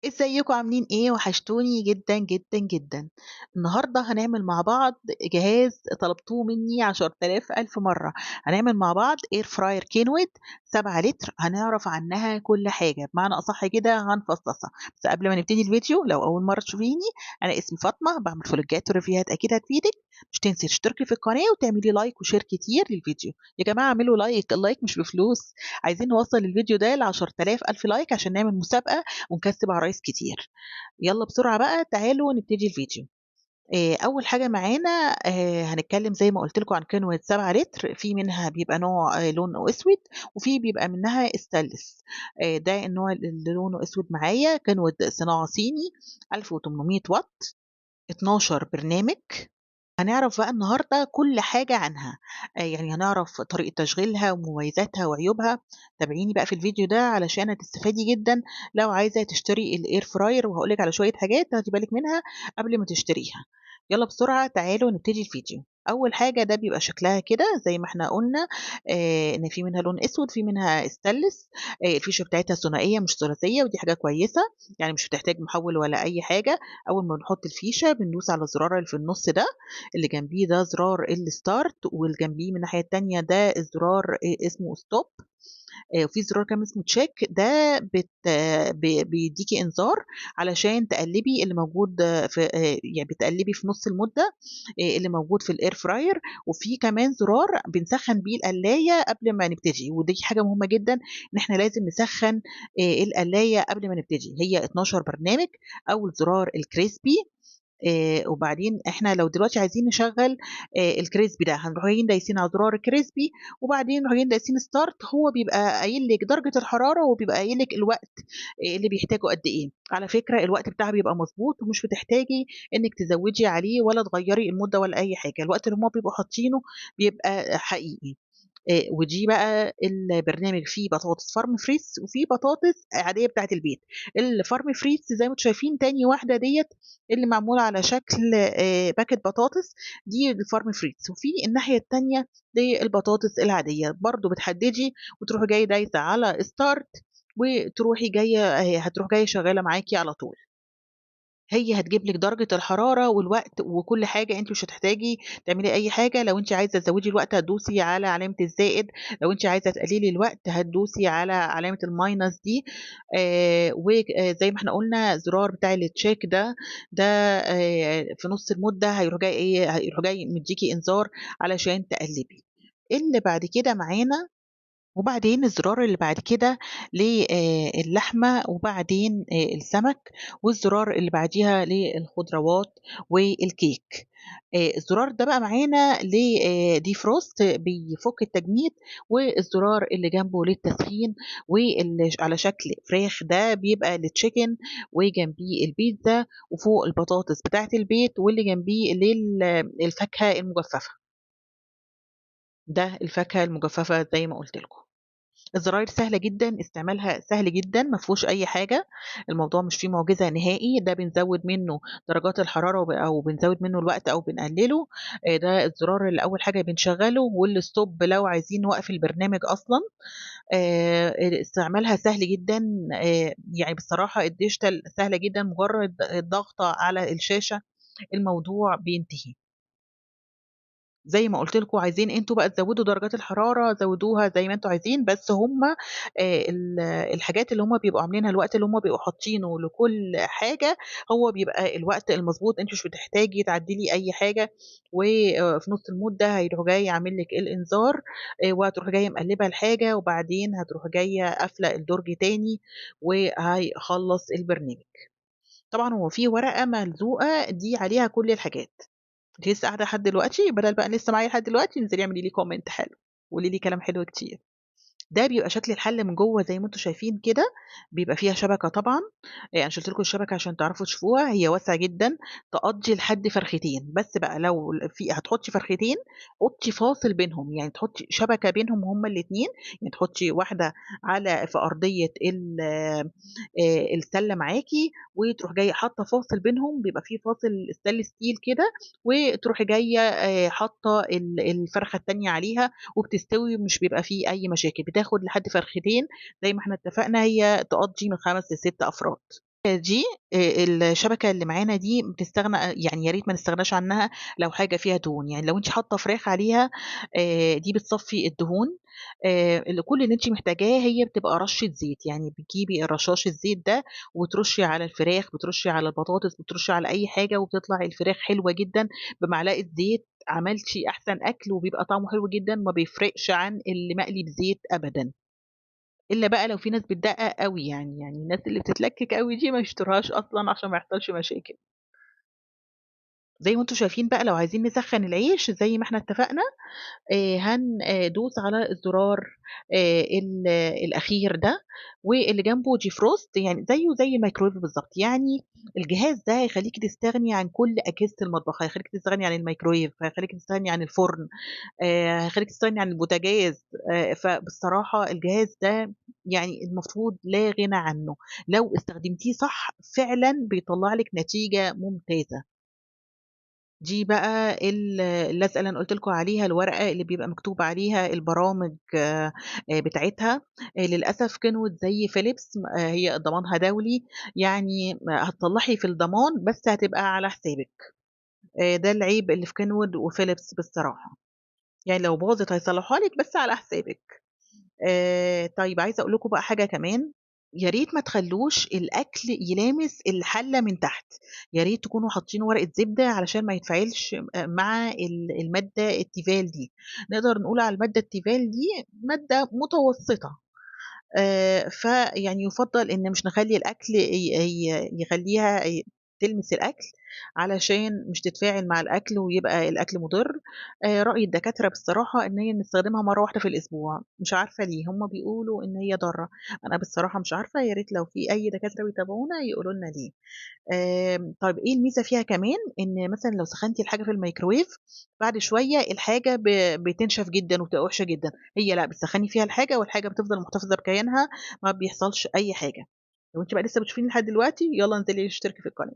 ازيكم عاملين ايه؟ وحشتوني جدا جدا جدا. النهارده هنعمل مع بعض جهاز طلبتوه مني 10,000 ألف مرة. هنعمل مع بعض اير فراير كينويت 7 لتر، هنعرف عنها كل حاجة، بمعنى أصح كده هنفصصها. بس قبل ما نبتدي الفيديو، لو أول مرة تشوفيني، أنا اسمي فاطمة، بعمل فلوجات وريفيوهات أكيد هتفيدك. مش تنسي تشتركي في القناة وتعملي لايك وشير كتير للفيديو. يا جماعة اعملوا لايك، اللايك مش بفلوس. عايزين نوصل الفيديو ده ل 10,000 ألف لايك عشان نعمل مسابقة ونكسب عرايس كتير. يلا بسرعة بقى تعالوا نبتدي الفيديو. أول حاجة معانا هنتكلم زي ما قلت لكم عن كنوة 7 لتر. في منها بيبقى نوع لونه أسود، وفي بيبقى منها استانلس. ده النوع اللي لونه أسود معايا كنوة صناعة صيني، 1800 واط، 12 برنامج. هنعرف بقى النهاردة كل حاجة عنها. يعني هنعرف طريقة تشغيلها ومميزاتها وعيوبها. تابعيني بقى في الفيديو ده علشان هتستفادي جدا لو عايزة تشتري الاير فراير، وهقولك على شوية حاجات تاخدي بالك منها قبل ما تشتريها. يلا بسرعة تعالوا نبتدي الفيديو. أول حاجة ده بيبقى شكلها كده زي ما احنا قلنا، إن في منها لون أسود، في منها استانلس. الفيشة بتاعتها ثنائية مش ثلاثية، ودي حاجة كويسة. يعني مش بتحتاج محول ولا أي حاجة. أول ما بنحط الفيشة بندوس على الزرار اللي في النص ده، اللي جنبيه ده زرار الستارت، واللي جنبيه من الناحية التانية ده الزرار اسمه ستوب. وفي زرار كمان اسمه تشيك، ده بيديكي انذار علشان تقلبي اللي موجود في يعني بتقلبي في نص المدة اللي موجود في الاير فراير. وفي كمان زرار بنسخن بيه القلاية قبل ما نبتدي، ودي حاجة مهمة جدا ان احنا لازم نسخن القلاية قبل ما نبتدي. هي 12 برنامج. اول زرار الكريسبي. وبعدين إحنا لو دلوقتي عايزين نشغّل الكريسبي ده، هنروح جايين دايسين على زرار الكريسبي، وبعدين نروح جايين دايسين start. هو بيبقى قايل لِك درجة الحرارة، وبيبقى قايل لِك الوقت اللي بيحتاجه قد إيه. على فكرة الوقت بتاعها بيبقى مضبوط، ومش بتحتاجي إنِّك تزوّدي عليه ولا تغيّري المدة ولا أي حاجة. الوقت اللي هُم بيبقوا حاطينه بيبقى حقيقي. ودي بقى البرنامج فيه بطاطس فارم فريز، وفيه بطاطس عادية بتاعة البيت. الفارم فريز زي ما أنتم شايفين تاني واحدة ديّة، اللي معمولة على شكل باكت بطاطس، دي الفارم فريز. وفي الناحية التانية دي البطاطس العادية، برضه بتحددي وتروحي جاية دايسة على start، وتروحي جاية هتروح جاية شغالة معاكِ على طول. هي هتجيب لِك درجة الحرارة والوقت وكل حاجة، أنتِ مش هتحتاجي تعملي أي حاجة. لو أنتِ عايزة تزوّدي الوقت هتدوسي على علامة الزائد، لو أنتِ عايزة تقللي الوقت هتدوسي على علامة الminus دي. زي ما إحنا قُلنا الزرار بتاع الcheck ده في نُص المدة هيروح جاي إيه، هيروح جاي مدّيكِ إنذار علشان تقلّبي. اللي بعد كده معانا، وبعدين الزرار اللي بعد كده اللحمة، وبعدين السمك، والزرار اللي بعديها للخضروات والكيك. الزرار ده بقى معانا defrost بيفُك التجميد، والزرار اللي جنبه للتسخين، واللي على شكل فراخ ده بيبقى للchicken، وجنبيه البيتزا، وفوق البطاطس بتاعة البيت، واللي جنبيه الفاكهة المجففة. ده الفاكهة المجففة زي ما قُلت لكم. الزراير سهلة جدًا، استعمالها سهل جدًا، ما فيهوش أي حاجة. الموضوع مش فيه معجزة نهائي. ده بنزوّد منه درجات الحرارة أو بنزوّد منه الوقت أو بنقلله. ده الزرار اللي أول حاجة بنشغّله، والstop لو عايزين نوقّف البرنامج أصلًا. استعمالها سهل جدًا. يعني بصراحة الdigital سهلة جدًا، مجرد الضغطة على الشاشة الموضوع بينتهي. زي ما قُلت لكم، عايزين أنتم بقى تزوّدوا درجات الحرارة زوّدوها زي ما أنتم عايزين، بس هُم الحاجات اللي هُم بيبقوا عاملينها، الوقت اللي هُم بيبقوا حاطينه لكل حاجة، هو بيبقى الوقت المضبوط. أنتِ مش بتحتاجي تعدّلي أي حاجة. في نُص المدة هيروح جاي عامل لِك الإنذار، وهتروحي جاية مقلّبة الحاجة، وبعدين هتروحي جاية قافلة الدرج تاني، وهيخلّص البرنامج. طبعًا هو في ورقة ملزوقة دي عليها كل الحاجات. أنتِ لسه قاعدة لحد دلوقتي؟ بدل بقى لسه معايا لحد دلوقتي، انزلي اعملي لي comment حلو، وقولي لي كلام حلو كتير. ده بيبقى شكل الحلة من جوّه زي ما أنتم شايفين كده. بيبقى فيها شبكة طبعًا. أنا شِلت لكم الشبكة عشان تعرفوا تشوفوها. هي واسعة جدًا، تقضّي لحد فرختين. بس بقى لو هتحطّي فرختين، حطّي فاصل بينهم، يعني تحطّي شبكة بينهم هُم الاتنين. يعني تحطّي واحدة في أرضية السلة معاكِ، وتروحي جاية حاطة فاصل بينهم، بيبقى في فاصل stainless steel كده، وتروحي جاية حاطة الفرخة التانية عليها، وبتستوي ومش بيبقى في أي مشاكل. بتاخد لحد فرختين زي ما إحنا اتفقنا، هي تقضّي من 5 ل6 أفراد. دي الشبكة اللي معانا دي بتستغنى يعني يا ريت ما نستغناش عنها لو حاجة فيها دهون، يعني لو أنتِ حاطة فراخ عليها دي بتصفّي الدهون. كل اللي أنتِ محتاجاه هي بتبقى رشة زيت، يعني بتجيبي الرشاش الزيت ده وترشي على الفراخ، بترشي على البطاطس، بترشي على أي حاجة وبتطلع الفراخ حلوة جدًا بمعلقة زيت، عملتِ أحسن أكل وبيبقى طعمه حلو جدًا، ما بيفرقش عن اللي مقلي بزيت أبدًا. إلا بقى لو في ناس بتدقّق أوي يعني الناس اللي بتتلكِّك أوي دي ما يشتروهاش أصلًا عشان ما يحصلش مشاكل. زي ما أنتم شايفين بقى لو عايزين نسخّن العيش زي ما إحنا اتفقنا هندوس على الزرار الأخير ده، واللي جنبه defrost يعني زيه زي الميكروويف بالضبط، يعني الجهاز ده هيخلّيكِ تستغني عن كل أجهزة المطبخ، هيخلّيكِ تستغني عن الميكروويف، هيخلّيكِ تستغني عن الفرن، هيخلّيكِ تستغني عن البوتاجاز، فبصراحة الجهاز ده يعني المفروض لا غنى عنه، لو استخدمتيه صح فعلًا بيطلّع لِك نتيجة ممتازة. دي بقى اللزقة اللي أنا قُلت لكم عليها، الورقة اللي بيبقى مكتوب عليها البرامج بتاعتها، للأسف كينوود زي فيليبس هي ضمانها دولي، يعني هتطلّعي في الضمان بس هتبقى على حسابِك، ده العيب اللي في كينوود وفيليبس بصراحة، يعني لو باظت هيصلّحوها لِك بس على حسابِك. طيب عايزة أقول لكم بقى حاجة كمان، يا ريت ما تخلّوش الأكل يلامس الحلة من تحت، يا ريت تكونوا حاطين ورقة زبدة علشان ما يتفاعلش مع المادة التيفال دي، نقدر نقول على المادة التيفال دي مادة متوسطة. فيعني يُفضّل إن مش نخلّي الأكل يخلّيها تلمس الأكل، علشان مش تتفاعل مع الأكل ويبقى الأكل مُضِر. رأي الدكاترة بصراحة إن هي نستخدمها مرّة واحدة في الأسبوع، مش عارفة ليه، هُم بيقولوا إن هي ضارة، أنا بصراحة مش عارفة، يا ريت لو في أي دكاترة بيتابعونا يقولوا لنا ليه. طيب إيه الميزة فيها كمان، إن مثلًا لو سخنتِ الحاجة في الميكروويف بعد شوية الحاجة بتنشف جدًا وبتبقى وحشة جدًا، هي لأ بتسخّني فيها الحاجة والحاجة بتفضل محتفظة بكيانها، ما بيحصلش أي حاجة. لو أنتِ بقى لسه بتشوفيني لحد دلوقتي يالّا انزلي اشتركي في القناة.